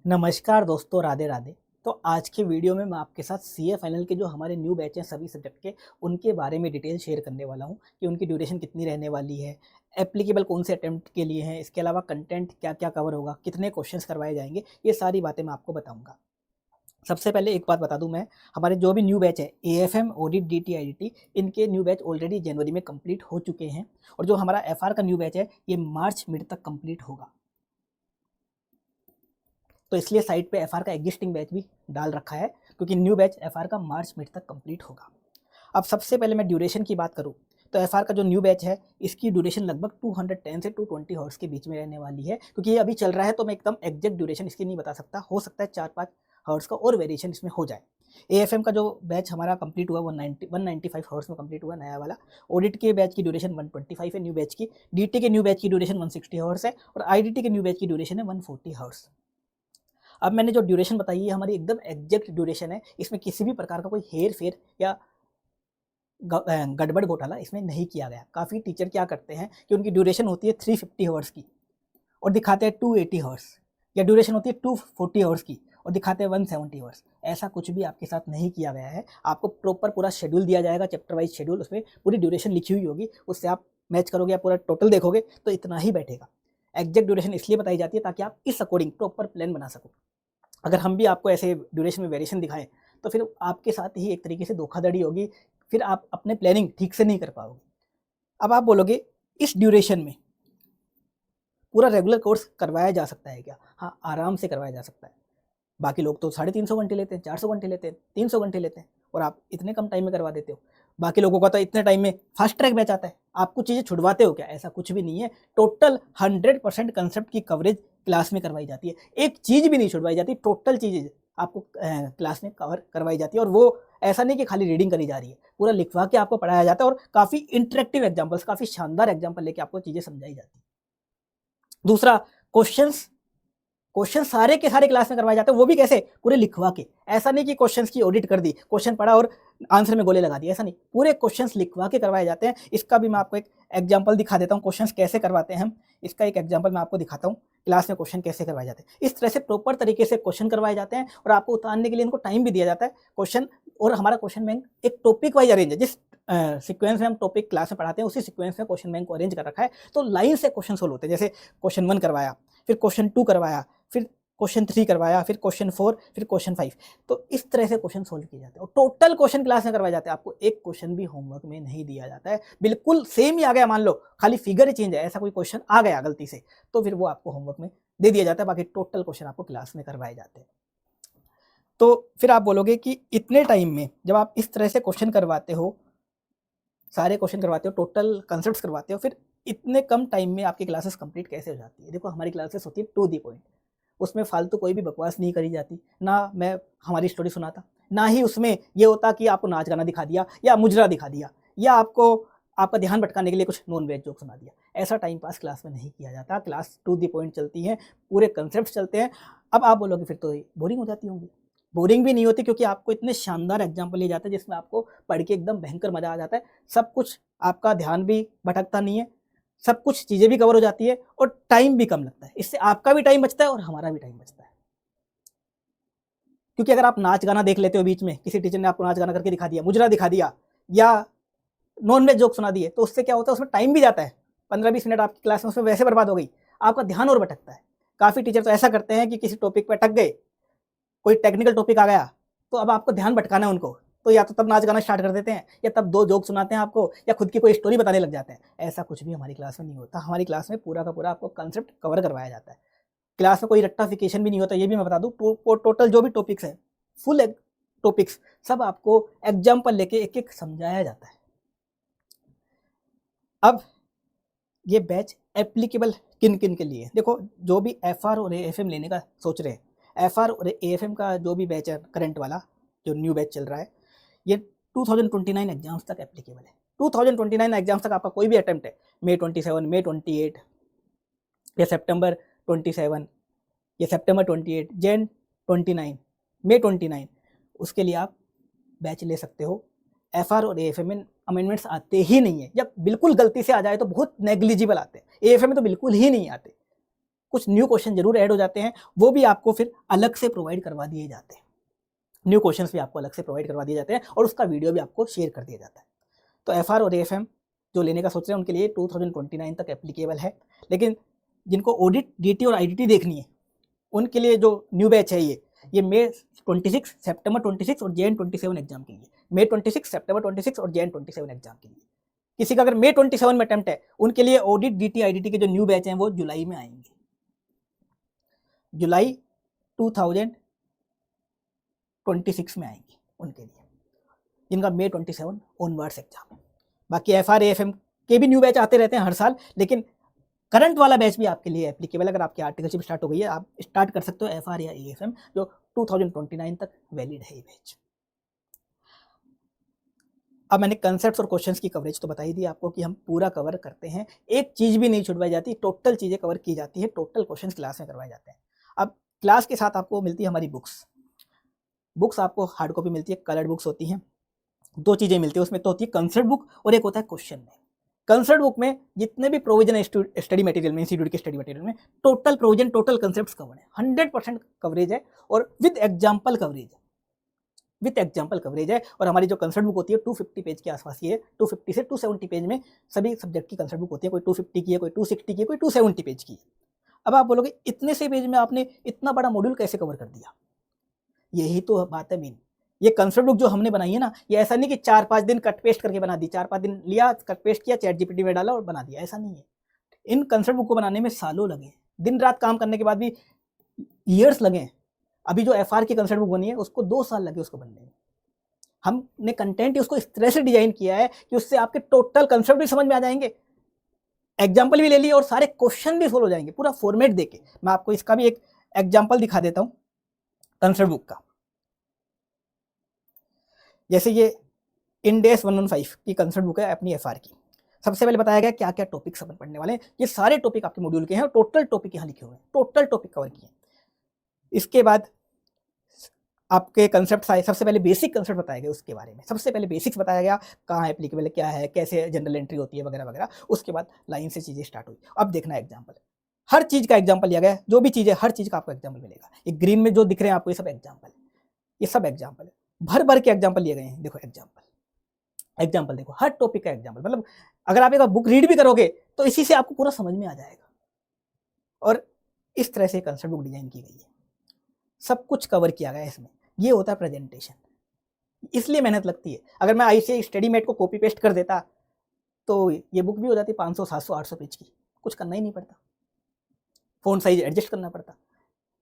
नमस्कार दोस्तों, राधे राधे। तो आज के वीडियो में मैं आपके साथ सीए फाइनल के जो हमारे न्यू बैच हैं सभी सब्जेक्ट के, उनके बारे में डिटेल शेयर करने वाला हूं कि उनकी ड्यूरेशन कितनी रहने वाली है, एप्लीकेबल कौन से अटेम्प्ट के लिए हैं, इसके अलावा कंटेंट क्या क्या कवर होगा, कितने क्वेश्चंस करवाए जाएंगे, ये सारी बातें मैं आपको बताऊंगा। सबसे पहले एक बात बता दूं मैं, हमारे जो भी न्यू बैच है एएफएम, ऑडिट, डीटी, आईडीटी, इनके न्यू बैच ऑलरेडी जनवरी में कंप्लीट हो चुके हैं और जो हमारा एफआर का न्यू बैच है ये मार्च मिड तक कंप्लीट होगा। तो इसलिए साइट पे एफआर का एग्जिस्टिंग बैच भी डाल रखा है क्योंकि न्यू बैच एफआर का मार्च मिड तक कंप्लीट होगा। अब सबसे पहले मैं ड्यूरेशन की बात करूँ तो एफआर का जो न्यू बैच है इसकी ड्यूरेशन लगभग 210 से 220 हॉर्स के बीच में रहने वाली है। क्योंकि ये अभी चल रहा है तो मैं एकदम एग्जैक्ट ड्यूरेशन इसकी नहीं बता सकता, हो सकता है 4-5 हॉर्स का और वेरिएशन इसमें हो जाए। एएफएम का जो बैच हमारा कंप्लीट हुआ 195 हॉर्स में कंप्लीट हुआ नया वाला। ऑडिट के बैच की ड्यूरेशन 125 है न्यू बैच की। डीटी के न्यू बैच की ड्यूरेशन 160 हॉर्स है और आईडीटी के न्यू बैच की ड्यूरेशन है 140 हॉर्स। अब मैंने जो ड्यूरेशन बताई है हमारी एकदम एग्जैक्ट ड्यूरेशन है, इसमें किसी भी प्रकार का कोई हेर फेर या गड़बड़ घोटाला इसमें नहीं किया गया। काफ़ी टीचर क्या करते हैं कि उनकी ड्यूरेशन होती है 350 हॉर्स की और दिखाते हैं 280 हॉर्स, या ड्यूरेशन होती है 240 हॉर्स की और दिखाते हैं 170 हॉर्स। ऐसा कुछ भी आपके साथ नहीं किया गया है। आपको प्रॉपर पूरा शेड्यूल दिया जाएगा, चैप्टर वाइज शेड्यूल, उसमें पूरी ड्यूरेशन लिखी हुई होगी, उससे आप मैच करोगे या पूरा टोटल देखोगे तो इतना ही बैठेगा। एग्जैक्ट ड्यूरेशन इसलिए बताई जाती है ताकि आप इस अकॉर्डिंग प्रॉपर प्लान बना सको। अगर हम भी आपको ऐसे ड्यूरेशन में वेरिएशन दिखाएं तो फिर आपके साथ ही एक तरीके से धोखाधड़ी होगी, फिर आप अपने प्लानिंग ठीक से नहीं कर पाओगे। अब आप बोलोगे इस ड्यूरेशन में पूरा रेगुलर कोर्स करवाया जा सकता है क्या? हाँ, आराम से करवाया जा सकता है। बाकी लोग तो 350 घंटे लेते हैं, 400 घंटे लेते हैं, 300 घंटे लेते हैं और आप इतने कम टाइम में करवा देते हो। बाकी लोगों का तो इतने टाइम में फास्ट ट्रैक बैच आता है। आप कुछ चीज़ें छुड़वाते हो क्या? ऐसा कुछ भी नहीं है। टोटल 100% कंसेप्ट की कवरेज क्लास में करवाई जाती है। एक चीज़ भी नहीं छुड़वाई जाती, टोटल चीज़ें आपको क्लास में कवर करवाई जाती है। और वो ऐसा नहीं कि खाली रीडिंग करी जा रही है, पूरा लिखवा के आपको पढ़ाया जाता है और काफ़ी इंटरेक्टिव एग्जाम्पल्स, काफ़ी शानदार एग्जाम्पल लेके आपको चीज़ें समझाई जाती है। दूसरा, क्वेश्चंस क्वेश्चन सारे के सारे क्लास में करवाए जाते हैं, वो भी कैसे? पूरे लिखवा के। ऐसा नहीं कि क्वेश्चंस की ऑडिट कर दी, क्वेश्चन पढ़ा और आंसर में गोले लगा दिए, ऐसा नहीं। पूरे क्वेश्चंस लिखवा के करवाए जाते हैं। इसका भी मैं आपको एक एग्जांपल दिखा देता हूँ, क्वेश्चंस कैसे करवाते हैं हम। इसका एक एग्जांपल मैं आपको दिखाता हूँ, क्लास में क्वेश्चन कैसे करवाए जाते हैं। इस तरह से प्रॉपर तरीके से क्वेश्चन करवाए जाते हैं और आपको उतारने के लिए इनको टाइम भी दिया जाता है क्वेश्चन। और हमारा क्वेश्चन बैंक एक टॉपिक वाइज अरेंज है, जिस सीक्वेंस में हम टॉपिक क्लास में पढ़ाते हैं उसी सीक्वेंस में क्वेश्चन बैंक को अरेंज कर रखा है। तो लाइन से क्वेश्चन सोल्व होते हैं। जैसे क्वेश्चन 1 करवाया, फिर क्वेश्चन 2 करवाया, फिर क्वेश्चन 3 करवाया, फिर क्वेश्चन 4, फिर क्वेश्चन 5। तो इस तरह से क्वेश्चन सोल्व किए जाते हैं और टोटल क्वेश्चन क्लास में करवाए जाते हैं। आपको एक क्वेश्चन भी होमवर्क में नहीं दिया जाता है। बिल्कुल सेम ही आ गया, मान लो खाली फिगर ही चेंज है, ऐसा कोई क्वेश्चन आ गया गलती से तो फिर वो आपको होमवर्क में दे दिया जाता है। बाकी टोटल क्वेश्चन आपको क्लास में करवाए जाते हैं। तो फिर आप बोलोगे कि इतने टाइम में जब आप इस तरह से क्वेश्चन करवाते हो, सारे क्वेश्चन करवाते हो, टोटल कंसेप्ट्स करवाते हो, फिर इतने कम टाइम में आपकी क्लासेस कंप्लीट कैसे हो जाती है? देखो, हमारी क्लासेस होती है टू दी पॉइंट। उसमें फालतू कोई भी बकवास नहीं करी जाती, ना मैं हमारी स्टोरी सुनाता, ना ही उसमें ये होता कि आपको नाच गाना दिखा दिया या मुजरा दिखा दिया या आपको आपका ध्यान भटकाने के लिए कुछ नॉन वेज जोक सुना दिया। ऐसा टाइम पास क्लास में नहीं किया जाता। क्लास टू दी पॉइंट चलती है, पूरे कंसेप्ट चलते हैं। अब आप बोलोगे फिर तो बोरिंग हो जाती होंगी। बोरिंग भी नहीं होती क्योंकि आपको इतने शानदार एग्जाम्पल लिए जाते हैं जिसमें आपको पढ़ के एकदम भयंकर मजा आ जाता है। सब कुछ, आपका ध्यान भी भटकता नहीं है, सब कुछ चीज़ें भी कवर हो जाती है और टाइम भी कम लगता है। इससे आपका भी टाइम बचता है और हमारा भी टाइम बचता है। क्योंकि अगर आप नाच गाना देख लेते हो, बीच में किसी टीचर ने आपको नाच गाना करके दिखा दिया, मुजरा दिखा दिया या नॉन वेज जोक सुना दिए, तो उससे क्या होता है, उसमें टाइम भी जाता है। 15-20 मिनट आपकी क्लास में उसमें वैसे बर्बाद हो गई, आपका ध्यान और भटकता है। काफ़ी टीचर तो ऐसा करते हैं कि किसी टॉपिक पर अटक गए, कोई टेक्निकल टॉपिक आ गया तो अब आपको ध्यान भटकाना है उनको, तो या तो तब नाच गाना स्टार्ट कर देते हैं या तब 2 जोक सुनाते हैं आपको या खुद की कोई स्टोरी बताने लग जाते हैं। ऐसा कुछ भी हमारी क्लास में नहीं होता। हमारी क्लास में पूरा का पूरा आपको कंसेप्ट कवर करवाया जाता है। क्लास में कोई रट्टाफिकेशन भी नहीं होता, ये भी मैं बता दूं। टोटल जो भी टॉपिक्स है, फुल टॉपिक्स, सब आपको एग्जाम्पल लेके एक एक समझाया जाता है। अब ये बैच एप्लीकेबल किन किन के लिए? देखो, जो भी एफआर और एएफएम लेने का सोच रहे हैं, एफआर और एएफएम का जो भी बैच है करंट वाला, जो न्यू बैच चल रहा है, ये 2029 एग्जाम्स तक एप्लीकेबल है। 2029 एग्जाम्स तक आपका कोई भी अटेम्प्ट है, May 27, May 28 या September 27 या September 28, Jan 29, May 29, उसके लिए आप बैच ले सकते हो। एफआर और एएफएम में अमेंडमेंट्स आते ही नहीं है, जब बिल्कुल गलती से आ जाए तो बहुत नेग्लिजिबल आते हैं। एएफएम में तो बिल्कुल ही नहीं आते। कुछ न्यू क्वेश्चन जरूर ऐड हो जाते हैं, वो भी आपको फिर अलग से प्रोवाइड करवा दिए जाते हैं। न्यू क्वेश्चंस भी आपको अलग से प्रोवाइड करवा दिए जाते हैं और उसका वीडियो भी आपको शेयर कर दिया जाता है। तो एफआर और एएफएम जो लेने का सोच रहे हैं उनके लिए 2029 तक एप्लीकेबल है, लेकिन जिनको ऑडिट, डीटी और आईडीटी देखनी है उनके लिए जो न्यू बैच है ये मई 26, सितंबर 26 और जैन 27 एग्जाम के लिए, मई 26, सितंबर 26 और जैन 27 एग्जाम के लिए। किसी का अगर मई 27 में अटेम्प्ट है उनके लिए ऑडिट, डीटी, आईडीटी के जो न्यू बैच हैं वो जुलाई में आएंगे, जुलाई 2026 में आएंगे उनके लिए, जिनका मई 27 ऑनवर्ड्स एग्जाम है। बाकी एफआर एएफएम के भी न्यू बैच आते रहते हैं हर साल, लेकिन करंट वाला बैच भी आपके लिए एप्लीकेबल। अगर आपकी आर्टिकलशिप स्टार्ट हो गई है आप स्टार्ट कर सकते हो एफआर या एएफएम, जो 2029 तक वैलिड है ये बैच। अब मैंने कंसेप्ट्स और क्वेश्चंस की कवरेज तो बता ही दी आपको कि हम पूरा कवर करते हैं, एक चीज़ भी नहीं छुटवाई जाती, टोटल चीज़ें कवर की जाती है, टोटल क्वेश्चंस क्लास में करवाए जाते हैं। अब क्लास के साथ आपको मिलती है हमारी बुक्स आपको हार्ड कॉपी मिलती है, कलर्ड बुक्स होती हैं, दो चीज़ें मिलती है उसमें, तो होती है कंसेप्ट बुक और एक होता है क्वेश्चन बैंक। कंसेप्ट बुक में जितने भी प्रोविजन है स्टडी मटेरियल में, इंस्टीट्यूट के स्टडी मटेरियल में, total provision, total concepts cover है, 100% कवरेज है और विद एग्जाम्पल कवरेज है, विद एग्जाम्पल कवरेज है। और हमारी जो कंसेप्ट बुक होती है 250 पेज के आसपास ही है, 250 से 270 पेज में सभी सब्जेक्ट की कंसेप्ट बुक होती है, कोई 250 की है, कोई 260 की है, कोई 270 पेज की है। अब आप बोलोगे इतने से पेज में आपने इतना बड़ा मॉड्यूल कैसे कवर कर दिया? यही तो बात है मेन। ये कंसेप्ट बुक जो हमने बनाई है ना, ये ऐसा नहीं कि 4-5 दिन कट पेस्ट करके बना दी, 4-5 दिन लिया, कट पेस्ट किया, चैट जीपीटी में डाला और बना दिया, ऐसा नहीं है। इन कंसेप्ट बुक को बनाने में सालों लगे, दिन रात काम करने के बाद भी ईयर्स लगे। अभी जो एफआर की कंसेप्ट बुक बनी है उसको 2 साल लगे उसको बनने में। हमने कंटेंट उसको इस तरह से डिजाइन किया है कि उससे आपके टोटल कंसेप्ट भी समझ में आ जाएंगे, एग्जाम्पल भी ले लिए और सारे क्वेश्चन भी सोल्व हो जाएंगे, पूरा फॉर्मेट देके। मैं आपको इसका भी एक एग्जाम्पल दिखा देता हूँ कंसेप्ट बुक का। जैसे ये इंडेस 115 की कंसेप्ट बुक है अपनी एफआर की। सबसे पहले बताया गया क्या क्या टॉपिक्स अपन पढ़ने वाले हैं, ये सारे टॉपिक आपके मॉड्यूल के हैं और टोटल टॉपिक यहाँ लिखे हुए हैं, टोटल टॉपिक कवर किए। इसके बाद आपके कंसेप्ट आए, सबसे पहले बेसिक कंसेप्ट बताया गया उसके बारे में, सबसे पहले बेसिक्स बताया गया, कहाँ एप्लीकेबल है, क्या है, कैसे जनरल एंट्री होती है वगैरह वगैरह। उसके बाद लाइन से चीज़ें स्टार्ट हुई। अब देखना है एग्जाम्पल, हर चीज़ का एग्जाम्पल लिया गया, जो भी चीज़ है हर चीज़ का आपको एग्जाम्पल मिलेगा। ये ग्रीन में जो दिख रहे हैं आपको ये सब एग्जाम्पल है, ये सब एग्जाम्पल है, भर भर के एग्जाम्पल लिए गए हैं। देखो एग्जाम्पल देखो, हर टॉपिक का एग्जाम्पल, मतलब अगर आप एक बुक रीड भी करोगे तो इसी से आपको पूरा समझ में आ जाएगा। और इस तरह से कंसेप्ट बुक डिजाइन की गई है, सब कुछ कवर किया गया है इसमें। ये होता है प्रेजेंटेशन, इसलिए मेहनत लगती है। अगर मैं ऐसे स्टडी मेट को कॉपी पेस्ट कर देता तो ये बुक भी हो जाती 500, 700, 800 पेज की, कुछ करना ही नहीं पड़ता, फ़ॉन्ट साइज एडजस्ट करना पड़ता।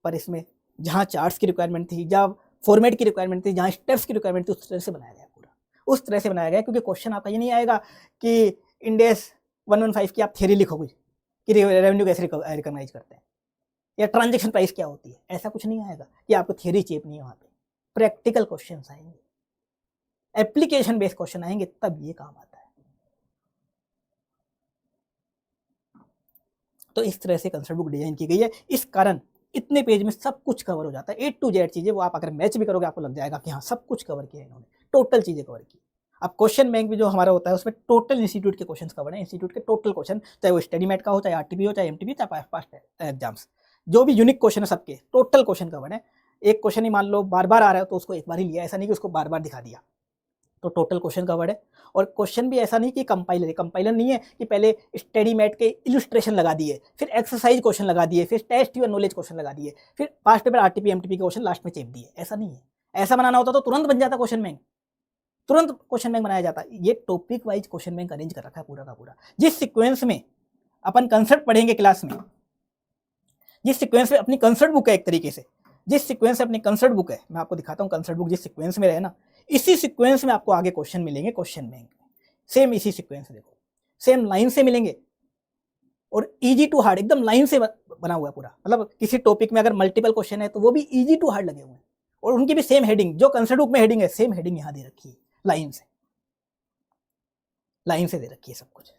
पर इसमें जहाँ चार्ट्स की रिक्वायरमेंट थी, जहाँ फॉर्मेट की रिक्वायरमेंट थी, जहाँ स्टेप्स की रिक्वायरमेंट थी, उस तरह से बनाया गया पूरा, उस तरह से बनाया गया। क्योंकि क्वेश्चन आपका ये नहीं आएगा कि इंडेस 115 की आप थ्योरी लिखोगे कि रेवेन्यू कैसे रिकॉग्नाइज करते हैं या ट्रांजेक्शन प्राइस क्या होती है, ऐसा कुछ नहीं आएगा कि आपको थ्योरी चेपनी है। वहाँ पे प्रैक्टिकल क्वेश्चन आएंगे, एप्लीकेशन बेस्ड क्वेश्चन आएंगे, तब ये काम आता है। तो इस तरह से कंसेप्ट बुक डिजाइन की गई है, इस कारण इतने पेज में सब कुछ कवर हो जाता है, A to Z चीजें। वो आप अगर मैच भी करोगे आपको लग जाएगा कि हाँ सब कुछ कवर किया है इन्होंने, टोटल चीजें कवर की। अब क्वेश्चन बैंक भी जो हमारा होता है उसमें टोटल इंस्टीट्यूट के क्वेश्चन कवर है, इंस्टीट्यूट के टोटल क्वेश्चन, चाहे वो स्टडी मेट का हो, चाहे आरटीपी हो, चाहे एमटीपी, चाहे पास्ट एग्जाम्स, जो भी यूनिक क्वेश्चन है सबके टोटल क्वेश्चन कवर है। एक क्वेश्चन ही मान लो बार बार आ रहा है तो उसको एक बार ही लिया, ऐसा नहीं कि उसको बार बार दिखा दिया, तो टोटल क्वेश्चन कवर्ड है। और क्वेश्चन भी ऐसा नहीं कि कंपाइलर नहीं है कि पहले स्टडी मैट के इलस्ट्रेशन लगा दिए, फिर एक्सरसाइज क्वेश्चन लगा दिए, फिर टेस्ट योर नॉलेज क्वेश्चन लगा दिए, फिर पास्ट पेपर आरटीपी एमटीपी के क्वेश्चन लास्ट में चेप दिए, ऐसा नहीं है। ऐसा बनाना होता तो तुरंत बन जाता क्वेश्चन बैंक, तुरंत क्वेश्चन बैंक बनाया जाता। ये topic wise question bank arrange कर रखा है पूरा का पूरा। जिस सिक्वेंस में अपन कंसेप्ट पढ़ेंगे क्लास में, जिस सिक्वेंस में अपनी कंसेप्ट बुक है, एक तरीके से जिस सिक्वेंस से अपनी कंसेप्ट बुक है, मैं आपको दिखाता हूँ कंसेप्ट बुक जिस सिक्वेंस में रहे ना, इसी सिक्वेंस में आपको आगे क्वेश्चन मिलेंगे क्वेश्चन बैंक में, सेम इसी सिक्वेंस से, देखो सेम लाइन से मिलेंगे और इजी टू हार्ड एकदम लाइन से बना हुआ है पूरा। मतलब किसी टॉपिक में अगर मल्टीपल क्वेश्चन है तो वो भी इजी टू हार्ड लगे हुए हैं और उनकी भी सेम हेडिंग, जो कंसेप्ट बुक में हेडिंग है सेम हेडिंग यहाँ दे रखी है, लाइन से दे रखी है सब कुछ।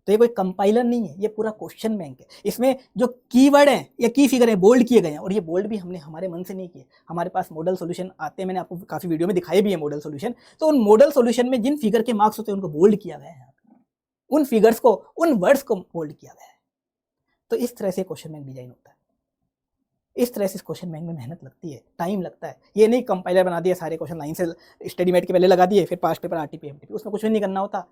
तो ये कोई कंपाइलर नहीं है, ये पूरा क्वेश्चन बैंक है। इसमें जो कीवर्ड है या की फिगर है बोल्ड किए गए हैं, और ये बोल्ड भी हमने हमारे मन से नहीं किए। हमारे पास मॉडल सॉल्यूशन आते हैं, मैंने आपको काफी वीडियो में दिखाए भी है मॉडल सॉल्यूशन। तो उन मॉडल सॉल्यूशन में जिन फिगर के मार्क्स होते हैं उनको बोल्ड किया गया है, उन फिगर्स को, उन वर्ड्स को बोल्ड किया गया है। तो इस तरह से क्वेश्चन बैंक डिजाइन होता है, इस तरह से इस क्वेश्चन बैंक में मेहनत लगती है, टाइम लगता है। ये नहीं कंपाइलर बना दिया, सारे क्वेश्चन लाइन से स्टडी मेट के पहले लगा दिए, फिर पास्ट पेपर आरटीपी एमटीपी, उसमें कुछ भी नहीं करना होता।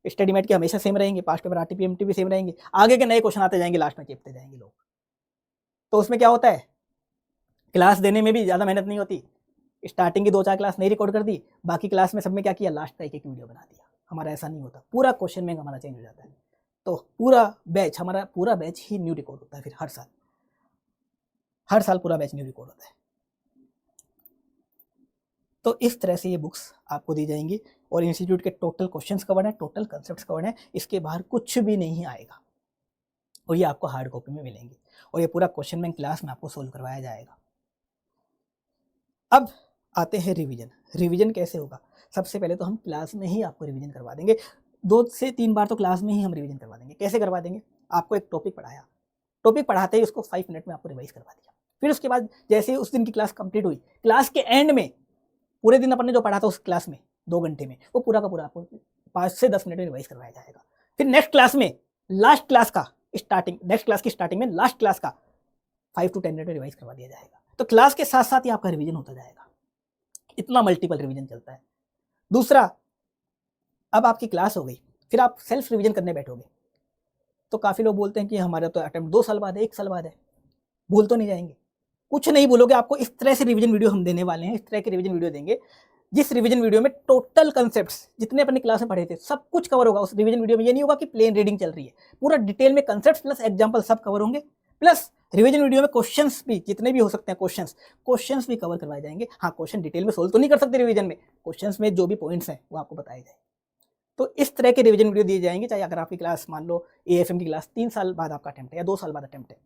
स्टडी मेट के हमेशा सेम रहेंगे, past paper RTP MTP same रहेंगे, आगे के नए क्वेश्चन आते जाएंगे, लास्ट में चेपते जाएंगे लोग। तो उसमें क्या होता है, क्लास देने में भी ज़्यादा मेहनत नहीं होती। स्टार्टिंग की 2-4 क्लास नहीं रिकॉर्ड कर दी, बाकी क्लास में सब में क्या किया, लास्ट का एक वीडियो बना दिया। हमारा ऐसा नहीं होता, पूरा क्वेश्चन बैंक हमारा चेंज हो जाता है। तो हमारा पूरा बैच ही न्यू रिकॉर्ड होता है, फिर हर साल पूरा बैच न्यू रिकॉर्ड होता है। तो इस तरह से ये बुक्स आपको दी जाएंगी और इंस्टीट्यूट के टोटल क्वेश्चंस कवर्ड है, टोटल कंसेप्ट्स कवर्ड है, इसके बाहर कुछ भी नहीं आएगा और ये आपको हार्ड कॉपी में मिलेंगे और ये पूरा क्वेश्चन बैंक क्लास में आपको सोल्व करवाया जाएगा। अब आते हैं रिवीजन। रिवीजन कैसे होगा? सबसे पहले तो हम क्लास में ही आपको रिवीजन करवा देंगे, 2 से 3 बार तो क्लास में ही हम रिवीजन करवा देंगे। कैसे करवा देंगे? आपको एक टॉपिक पढ़ाया, टॉपिक पढ़ाते ही उसको 5 मिनट में आपको रिवाइज करवा दिया, फिर उसके बाद जैसे ही उस दिन की क्लास कंप्लीट हुई, क्लास के एंड में पूरे दिन अपन ने जो पढ़ा था उस क्लास में 2 घंटे में, वो पूरा का पूरा आपको 5 से 10 मिनट में रिवाइज करवाया जाएगा। फिर नेक्स्ट क्लास में नेक्स्ट क्लास की स्टार्टिंग में लास्ट क्लास का 5 to 10 मिनट में रिवाइज करवा दिया जाएगा। तो क्लास के साथ साथ ही आपका रिवीजन होता जाएगा, इतना मल्टीपल रिवीजन चलता है। दूसरा, अब आपकी क्लास हो गई, फिर आप सेल्फ रिवीजन करने बैठोगे तो काफ़ी लोग बोलते हैं कि हमारा तो अटेम्प्ट 2 साल बाद है, 1 साल बाद है। भूल तो नहीं जाएंगे? कुछ नहीं भूलोगे। आपको इस तरह से रिवीजन वीडियो हम देने वाले हैं, इस तरह के रिवीजन वीडियो देंगे जिस रिवीजन वीडियो में टोटल कंसेप्ट्स जितने अपनी क्लास में पढ़े थे सब कुछ कवर होगा। उस रिवीजन वीडियो में ये नहीं होगा कि प्लेन रीडिंग चल रही है, पूरा डिटेल में कंसेप्ट्स प्लस एग्जांपल सब कवर होंगे, प्लस रिवीजन वीडियो में क्वेश्चंस भी जितने भी हो सकते हैं क्वेश्चंस भी कवर करवाए जाएंगे। हाँ, क्वेश्चन डिटेल में सोल्व तो नहीं कर सकते रिवीजन में, क्वेश्चंस में जो भी पॉइंट्स हैं वो आपको बताए जाएंगे। तो इस तरह के रिवीजन वीडियो दिए जाएंगे, चाहे अगर आपकी क्लास मान लो एएफएम की क्लास 3 साल बाद आपका अटेम्प्ट है या 2 साल बाद अटेम्प्ट है,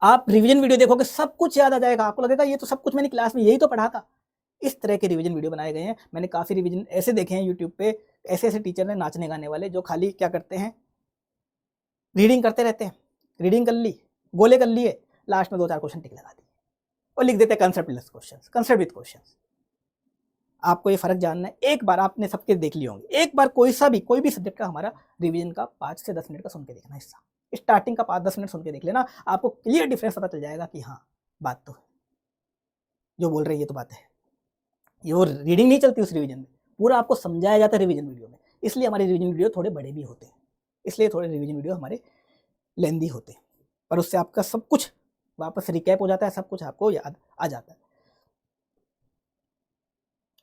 आप रिवीजन वीडियो देखोगे सब कुछ याद आ जाएगा, आपको लगेगा ये तो सब कुछ मैंने क्लास में यही तो पढ़ा था। इस तरह के रिवीजन वीडियो बनाए गए हैं। मैंने काफ़ी रिवीजन ऐसे देखे हैं यूट्यूब पे, ऐसे टीचर ने नाचने गाने वाले जो खाली क्या करते हैं, रीडिंग करते रहते हैं, रीडिंग कर ली, गोले कर लिए, लास्ट में 2-4 क्वेश्चन टिक लगा दिए और लिख देते हैं concept plus question, concept with question. आपको ये फर्क जानना है, एक बार आपने सबके देख लिए होंगे, एक बार कोई भी सब्जेक्ट का हमारा रिवीजन का 5 से 10 मिनट का सुन के देखना हिस्सा, स्टार्टिंग का 5-10 मिनट सुन के देख लेना, आपको क्लियर डिफरेंस पता चल जाएगा कि हाँ बात तो है, जो बोल रहे हैं ये तो बात है। ये वो रीडिंग नहीं चलती उस रिवीजन में, पूरा आपको समझाया जाता है रिवीजन वीडियो में। इसलिए हमारे रिवीजन वीडियो थोड़े बड़े भी होते हैं, इसलिए थोड़े रिवीजन वीडियो हमारे लेंदी होते हैं, पर उससे आपका सब कुछ वापस रिकैप हो जाता है, सब कुछ आपको याद आ जाता है।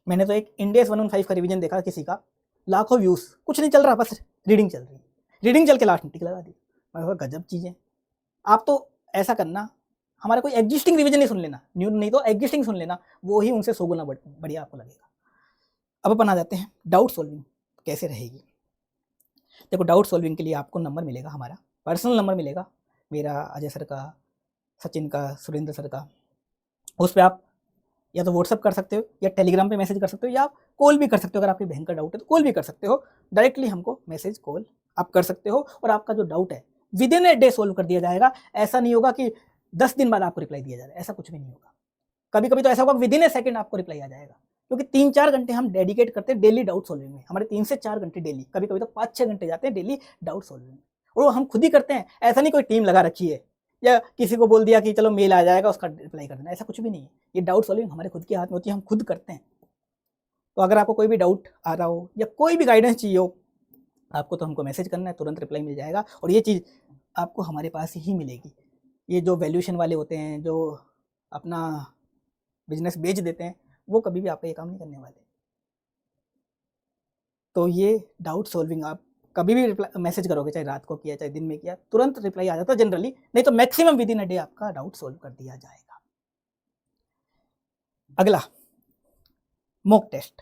मैंने तो एक इंडियस 115 का रिवीजन देखा किसी का, लाखों व्यूज, कुछ नहीं चल रहा, बस रीडिंग चल रही है, रीडिंग चल के लास्ट में टिक लगा दी। मैं कहा गजब चीज़ें। आप तो ऐसा करना, हमारा कोई एग्जिस्टिंग रिवीजन नहीं सुन लेना, न्यू नहीं तो एग्जिस्टिंग सुन लेना, वो ही उनसे 100 गुना बढ़िया आपको लगेगा। अब अपन आ जाते हैं डाउट सॉल्विंग कैसे रहेगी। देखो, डाउट सॉल्विंग के लिए आपको नंबर मिलेगा, हमारा पर्सनल नंबर मिलेगा, मेरा, अजय सर का, सचिन का, सुरेंद्र सर का। उस पर आप या तो व्हाट्सअप कर सकते हो या टेलीग्राम पे मैसेज कर सकते हो या आप कॉल भी कर सकते हो। अगर आपकी बहन का डाउट है तो कॉल भी कर सकते हो, डायरेक्टली हमको मैसेज कॉल आप कर सकते हो और आपका जो डाउट है with in a day solve कर दिया जाएगा। ऐसा नहीं होगा कि 10 दिन बाद आपको रिप्लाई दिया जा रहा है, ऐसा कुछ भी नहीं होगा। कभी कभी तो ऐसा होगा विद इन ए सेकंड आपको रिप्लाई आ जाएगा, क्योंकि 3-4 घंटे हम डेडिकेट करते हैं डेली डाउट सॉल्विंग में। हमारे 3 से 4 घंटे डेली, कभी कभी तो 5-6 घंटे जाते हैं डेली डाउट सॉल्विंग में, और वो हम खुद ही करते हैं। ऐसा नहीं कोई टीम लगा रखी है या किसी को बोल दिया कि चलो मेल आ जाएगा उसका रिप्लाई कर देना, ऐसा कुछ भी नहीं है। ये डाउट सॉल्विंग हमारे खुद के हाथ में होती है, हम खुद करते हैं। तो अगर आपको कोई भी डाउट आ रहा हो या कोई भी गाइडेंस चाहिए हो आपको, तो हमको मैसेज करना है, तुरंत रिप्लाई मिल जाएगा। और ये चीज़ आपको हमारे पास ही मिलेगी। ये जो वैल्यूएशन वाले होते हैं, जो अपना बिजनेस बेच देते हैं, वो कभी भी आपका ये काम नहीं करने वाले। तो ये डाउट सॉल्विंग आप कभी भी मैसेज करोगे, चाहे रात को किया चाहे दिन में किया, तुरंत रिप्लाई आ जाता है जनरली, नहीं तो maximum with in a day आपका डाउट सॉल्व कर दिया जाएगा। अगला, मॉक टेस्ट।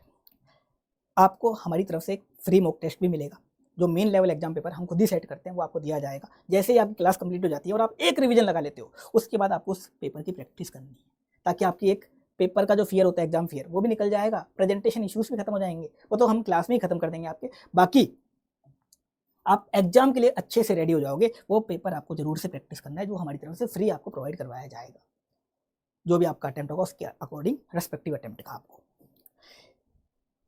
आपको हमारी तरफ से एक फ्री मॉक टेस्ट भी मिलेगा, जो मेन लेवल एग्जाम पेपर हम खुद ही सेट करते हैं, वो आपको दिया जाएगा। जैसे ही आपकी क्लास कंप्लीट हो जाती है और आप एक रिवीजन लगा लेते हो, उसके बाद आपको उस पेपर की प्रैक्टिस करनी है, ताकि आपकी एक पेपर का जो फियर होता है, एग्जाम फियर, वो भी निकल जाएगा, प्रेजेंटेशन इश्यूज भी खत्म हो जाएंगे। वो तो हम क्लास में ही खत्म कर देंगे आपके। बाकी आप एग्जाम के लिए अच्छे से रेडी हो जाओगे, वो पेपर आपको जरूर से प्रैक्टिस करना है, जो हमारी तरफ से फ्री आपको प्रोवाइड करवाया जाएगा। जो भी आपका अटेम्प्ट होगा उसके अकॉर्डिंग रेस्पेक्टिव अटेम्प्ट का आपको।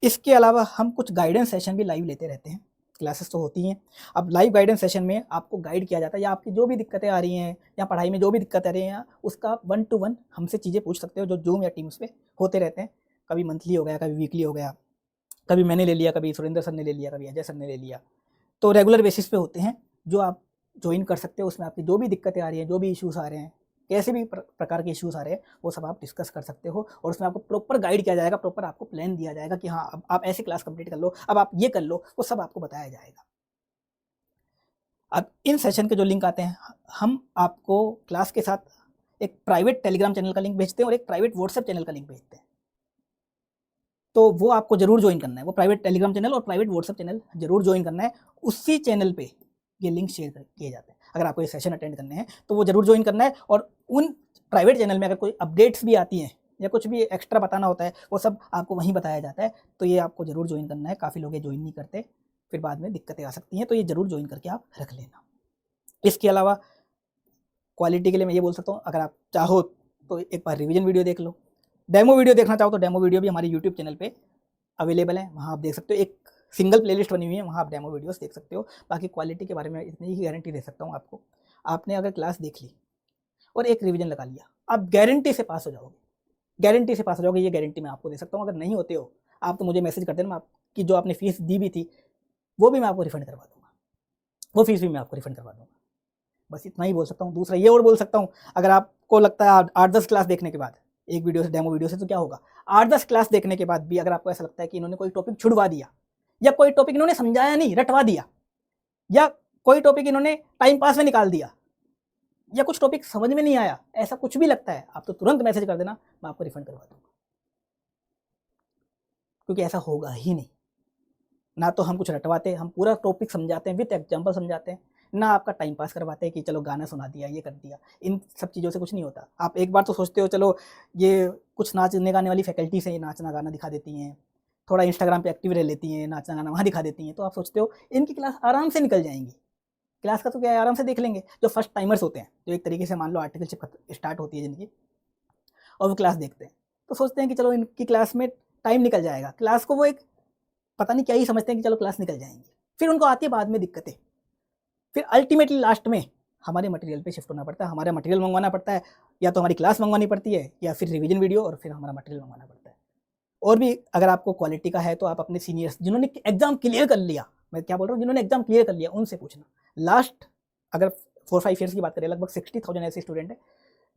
इसके अलावा हम कुछ गाइडेंस सेशन भी लाइव लेते रहते हैं। क्लासेस तो होती हैं। अब लाइव गाइडेंस सेशन में आपको गाइड किया जाता है, या आपकी जो भी दिक्कतें आ रही हैं या पढ़ाई में जो भी दिक्कत आ रही हैं उसका 1 to 1 हमसे चीज़ें पूछ सकते हो, जो जूम या टीम्स पे होते रहते हैं। कभी मंथली हो गया, कभी वीकली हो गया, कभी मैंने ले लिया, कभी सुरेंद्र सर ने ले लिया, कभी अजय सर ने ले लिया। तो रेगुलर बेसिस पे होते हैं जो आप ज्वाइन कर सकते हो। उसमें आपकी जो भी दिक्कतें आ रही हैं, जो भी इश्यूज़ आ रहे हैं, कैसे भी प्रकार के इश्यूज़ आ रहे हैं, वो सब आप डिस्कस कर सकते हो। और उसमें आपको प्रॉपर गाइड किया जाएगा, प्रॉपर आपको प्लान दिया जाएगा कि हाँ अब आप ऐसी क्लास कंप्लीट कर लो, अब आप ये कर लो, वो सब आपको बताया जाएगा। अब इन सेशन के जो लिंक आते हैं, हम आपको क्लास के साथ एक प्राइवेट टेलीग्राम चैनल का लिंक भेजते हैं और एक प्राइवेट व्हाट्सएप चैनल का लिंक भेजते हैं। तो वो आपको ज़रूर ज्वाइन करना है, वो प्राइवेट टेलीग्राम चैनल और प्राइवेट व्हाट्सएप चैनल ज़रूर ज्वाइन करना है। उसी चैनल पे ये लिंक शेयर किए जाते हैं। अगर आपको ये सेशन अटेंड करने हैं तो वो ज़रूर ज्वाइन करना है। और उन प्राइवेट चैनल में अगर कोई अपडेट्स भी आती हैं या कुछ भी एक्स्ट्रा बताना होता है, वो सब आपको वहीं बताया जाता है। तो ये आपको ज़रूर ज्वाइन करना है। काफ़ी लोग ये ज्वाइन नहीं करते, फिर बाद में दिक्कतें आ सकती हैं, तो ये ज़रूर ज्वाइन करके आप रख लेना। इसके अलावा क्वालिटी के लिए मैं ये बोल सकता हूँ, अगर आप चाहो तो एक बार रिवीजन वीडियो देख लो। डेमो वीडियो देखना चाहो तो डेमो वीडियो भी हमारे यूट्यूब चैनल पे अवेलेबल है, वहाँ आप देख सकते हो। एक सिंगल प्लेलिस्ट बनी हुई है, वहाँ आप डेमो वीडियोस देख सकते हो। बाकी क्वालिटी के बारे में इतनी ही गारंटी दे सकता हूँ आपको, आपने अगर क्लास देख ली और एक रिवीजन लगा लिया, आप गारंटी से पास हो जाओगे, गारंटी से पास हो जाओगे। ये गारंटी मैं आपको दे सकता हूँ। अगर नहीं होते हो आप तो मुझे मैसेज कर देना, मैं आपकी जो आपने फीस दी भी थी वो भी मैं आपको रिफंड करवा दूँगा, वो फीस भी मैं आपको रिफंड करवा दूँगा। बस इतना ही बोल सकता हूँ। दूसरा ये और बोल सकता हूँ, अगर आपको लगता है 8-10 क्लास देखने के बाद, एक वीडियो से, डेमो वीडियो से, तो क्या होगा, 8-10 क्लास देखने के बाद भी अगर आपको ऐसा लगता है कि इन्होंने कोई टॉपिक छुड़वा दिया, या कोई टॉपिक इन्होंने समझाया नहीं, रटवा दिया, या कोई टॉपिक इन्होंने टाइम पास में निकाल दिया, या कुछ टॉपिक समझ में नहीं आया, ऐसा कुछ भी लगता है, आप तो तुरंत मैसेज कर देना, मैं आपको रिफंड करवा दूंगा। क्योंकि ऐसा होगा ही नहीं। ना तो हम कुछ रटवाते, हम पूरा टॉपिक समझाते हैं, विद एग्जाम्पल समझाते हैं, ना आपका टाइम पास करवाते हैं कि चलो गाना सुना दिया, ये कर दिया। इन सब चीज़ों से कुछ नहीं होता। आप एक बार तो सोचते हो चलो ये कुछ नाचने गाने वाली फैकल्टी से नाचना गाना दिखा देती हैं, थोड़ा इंस्टाग्राम पे एक्टिव रह लेती हैं, नाचना गाना वहाँ दिखा देती हैं, तो आप सोचते हो इनकी क्लास आराम से निकल जाएंगी। क्लास का तो क्या है, आराम से देख लेंगे। जो फर्स्ट टाइमर्स होते हैं, जो एक तरीके से मान लो आर्टिकलशिप स्टार्ट होती है जिनकी, और वो क्लास देखते हैं, तो सोचते हैं कि चलो इनकी क्लास में टाइम निकल जाएगा। क्लास को वो एक पता नहीं क्या ही समझते हैं कि चलो क्लास निकल जाएंगी। फिर उनको आती है बाद में दिक्कतें। फिर अल्टीमेटली लास्ट में हमारे मटेरियल पे शिफ्ट होना पड़ता है, हमारा मटेरियल मंगवाना पड़ता है, या तो हमारी क्लास मंगवानी पड़ती है, या फिर रिवीजन वीडियो, और फिर हमारा मटेरियल मंगवाना पड़ता है। और भी अगर आपको क्वालिटी का है तो आप अपने सीनियर्स जिन्होंने एग्जाम क्लियर कर लिया, मैं क्या बोल रहा हूँ, जिन्होंने एग्जाम क्लियर कर लिया उनसे पूछना। लास्ट अगर 4-5 ईयर्स की बात करें, लगभग 60,000 ऐसे स्टूडेंट हैं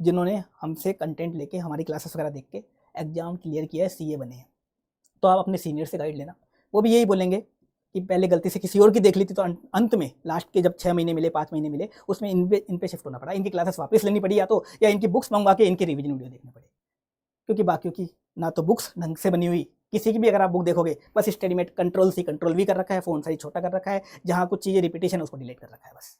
जिन्होंने हमसे कंटेंट लेके, हमारी क्लासेस वगैरह देख के एग्जाम क्लियर किया है, सीए बने हैं। तो आप अपने सीनियर से गाइड लेना, वो भी यही बोलेंगे कि पहले गलती से किसी और की देख ली थी, तो अंत में लास्ट के जब 6 महीने मिले, 5 महीने मिले, उसमें इन पे शिफ्ट होना पड़ा, इनकी क्लासेस वापस लेनी पड़ी, या इनकी बुक्स मंगवा के इनके रिवीजन वीडियो देखने पड़े। क्योंकि बाकियों की ना तो बुक्स ढंग से बनी हुई, किसी की भी अगर आप बुक देखोगे बस स्टडी मेट कंट्रोल-C कंट्रोल-V कर रखा है, फ़ॉन्ट साइज़ छोटा कर रखा है, जहाँ कुछ चीज़ें रिपीटेशन है उसको डिलीट कर रखा है बस।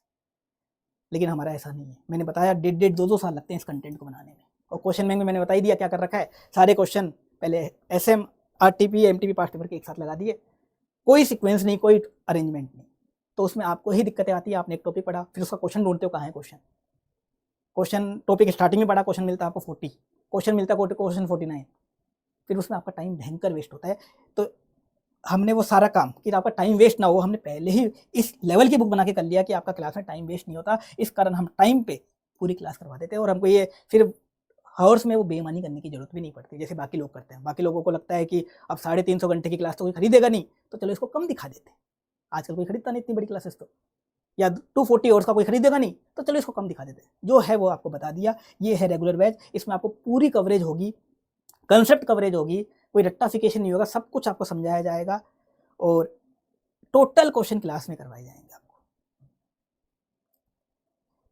लेकिन हमारा ऐसा नहीं है। मैंने बताया 1.5 2 साल लगते हैं इस कंटेंट को बनाने में। और क्वेश्चन बैंक में मैंने बता ही दिया क्या कर रखा है। सारे क्वेश्चन पहले SM, RTP, MTP, past paper के एक साथ लगा दिए, कोई सीक्वेंस नहीं, कोई अरेंजमेंट नहीं। तो उसमें आपको ही दिक्कतें आती है। आपने एक टॉपिक पढ़ा, फिर उसका क्वेश्चन ढूंढते हो कहाँ है क्वेश्चन टॉपिक स्टार्टिंग में पढ़ा, क्वेश्चन मिलता है आपको 40, क्वेश्चन मिलता है क्वेश्चन 49, फिर उसमें आपका टाइम भयंकर वेस्ट होता है। तो हमने वो सारा काम कि आपका टाइम वेस्ट ना हो, हमने पहले ही इस लेवल की बुक बना के कर लिया कि आपका क्लास में टाइम वेस्ट नहीं होता। इस कारण हम टाइम पे पूरी क्लास करवा देते हैं, और हमको ये फिर हावर्स में वो बेईमानी करने की जरूरत भी नहीं पड़ती जैसे बाकी लोग करते हैं। बाकी लोगों को लगता है कि अब 350 घंटे की क्लास तो कोई खरीदेगा नहीं, तो चलो इसको कम दिखा देते हैं। आजकल कोई खरीदता नहीं इतनी बड़ी क्लासेस तो, या 240 आवर्स का कोई खरीदेगा नहीं, तो चलो इसको कम दिखा देते हैं। जो है वो आपको बता दिया। ये है रेगुलर बैच, इसमें आपको पूरी कवरेज होगी, कंसेप्ट कवरेज होगी, कोई रट्टाफिकेशन नहीं होगा, सब कुछ आपको समझाया जाएगा, और टोटल क्वेश्चन क्लास में करवाए जाएंगे आपको।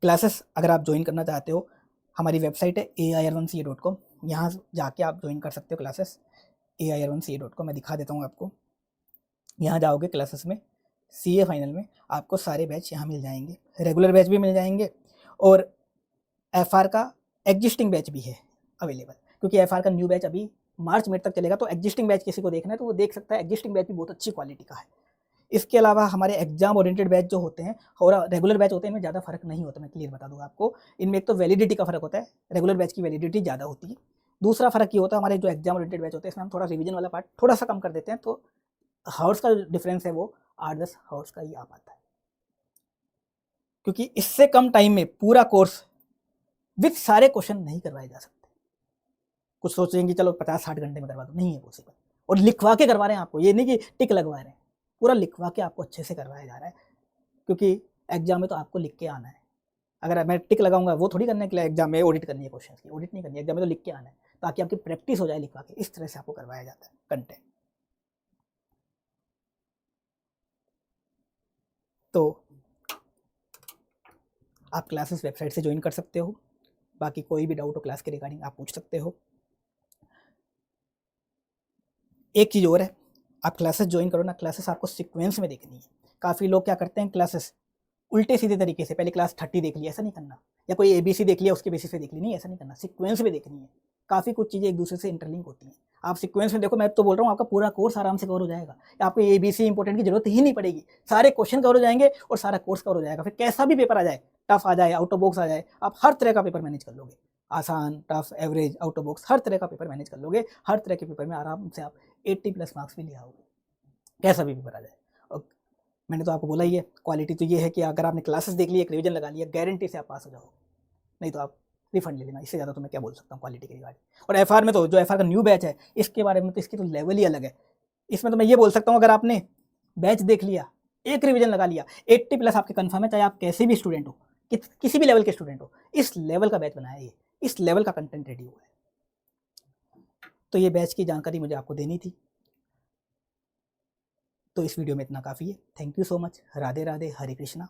क्लासेस अगर आप ज्वाइन करना चाहते हो, हमारी वेबसाइट है air1ca.com, यहाँ जाके आप ज्वाइन कर सकते हो क्लासेस। air1ca.com मैं दिखा देता हूँ आपको। यहाँ जाओगे क्लासेस में, CA फाइनल में आपको सारे बैच यहाँ मिल जाएंगे, रेगुलर बैच भी मिल जाएंगे, और FR का एग्जिस्टिंग बैच भी है अवेलेबल, क्योंकि FR का न्यू बैच अभी मार्च मिड तक चलेगा। तो एग्जिस्टिंग बैच किसी को देखना है तो वो देख सकता है, एग्जिस्टिंग बैच भी बहुत अच्छी क्वालिटी का है। इसके अलावा हमारे एग्जाम ओरिएंटेड बैच जो होते हैं और रेगुलर बैच होते हैं, इनमें ज़्यादा फर्क नहीं होता, मैं क्लियर बता दूंगा आपको। इनमें एक तो वैलिडिटी का फर्क होता है, रेगुलर बैच की वैलिडिटी ज़्यादा होती है। दूसरा फर्क ये होता है, हमारे जो एग्जाम ओरिएंटेड बैच होते हैं इसमें हम थोड़ा रिवीजन वाला पार्ट थोड़ा सा कम कर देते हैं, तो हावर्स का डिफरेंस है वो 8-10 आवर्स का ही आ पाता है, क्योंकि इससे कम टाइम में पूरा कोर्स विथ सारे क्वेश्चन नहीं करवाए जा सकते। कुछ सोचेंगे चलो 50-60 घंटे में करवा दो, नहीं है पॉसिबल। और लिखवा के करवा रहे हैं आपको, ये नहीं कि टिक लगवा रहे हैं, पूरा लिखवा के आपको अच्छे से करवाया जा रहा है, क्योंकि एग्जाम में तो आपको लिख के आना है। अगर मैं टिक लगाऊंगा वो थोड़ी करने के लिए एग्जाम में ऑडिट करनी है, क्वेश्चन की ऑडिट नहीं करनी है, एग्जाम में तो लिख के आना है, ताकि आपकी प्रैक्टिस हो जाए लिखवा के। इस तरह से आपको करवाया जाता है कंटेंट। तो आप क्लासेस वेबसाइट से ज्वाइन कर सकते हो, बाकी कोई भी डाउट हो क्लास के रिगार्डिंग आप पूछ सकते हो। एक चीज़ और है, आप क्लासेस ज्वाइन करो ना, क्लासेस आपको सीक्वेंस में देखनी है। काफ़ी लोग क्या करते हैं, क्लासेस उल्टे सीधे तरीके से, पहले क्लास 30 देख लिया, ऐसा नहीं करना, या कोई ABC देख लिया उसके बेसिस पे देख ली, नहीं ऐसा नहीं करना, सीक्वेंस में देखनी है। काफ़ी कुछ चीज़ें एक दूसरे से इंटरलिंक होती हैं, आप सीक्वेंस में देखो। मैं तो बोल रहा हूँ आपका पूरा कोर्स आराम से कवर हो जाएगा, आपको ABC इंपॉर्टेंट की जरूरत ही नहीं पड़ेगी, सारे क्वेश्चन कवर हो जाएंगे और सारा कोर्स कवर हो जाएगा। फिर कैसा भी पेपर आ जाए, टफ आ जाए, आउट ऑफ बॉक्स आ जाए, आप हर तरह का पेपर मैनेज कर लोगे। आसान, tough, average, out of box, हर तरह का पेपर मैनेज कर लोगे। हर तरह के पेपर में आराम से आप 80+ मार्क्स भी ले आओगे, कैसा भी पेपर आ जाए। और मैंने तो आपको बोला ही है, क्वालिटी तो ये है कि अगर आपने क्लासेस देख ली, एक रिवीजन लगा लिया, गारंटी से आप पास हो जाओगे, नहीं तो आप रिफंड ले लेना। इससे ज़्यादा तो मैं क्या बोल सकता हूँ क्वालिटी के रिगार्डिंग। और FR में तो, जो FR का न्यू बैच है, इसके बारे में तो इसकी तो लेवल ही अलग है। इसमें तो मैं ये बोल सकता हूँ, अगर आपने बैच देख लिया, एक रिवीजन लगा लिया, 80+ आपके कन्फर्म है, चाहे आप कैसे भी स्टूडेंट हो, किसी भी लेवल के स्टूडेंट हो, इस लेवल का बैच बनाया ये, इस लेवल का कंटेंट रेडी हुआ है। तो ये बैच की जानकारी मुझे आपको देनी थी, तो इस वीडियो में इतना काफ़ी है। Thank you so much. Radhe Radhe, Hare Krishna.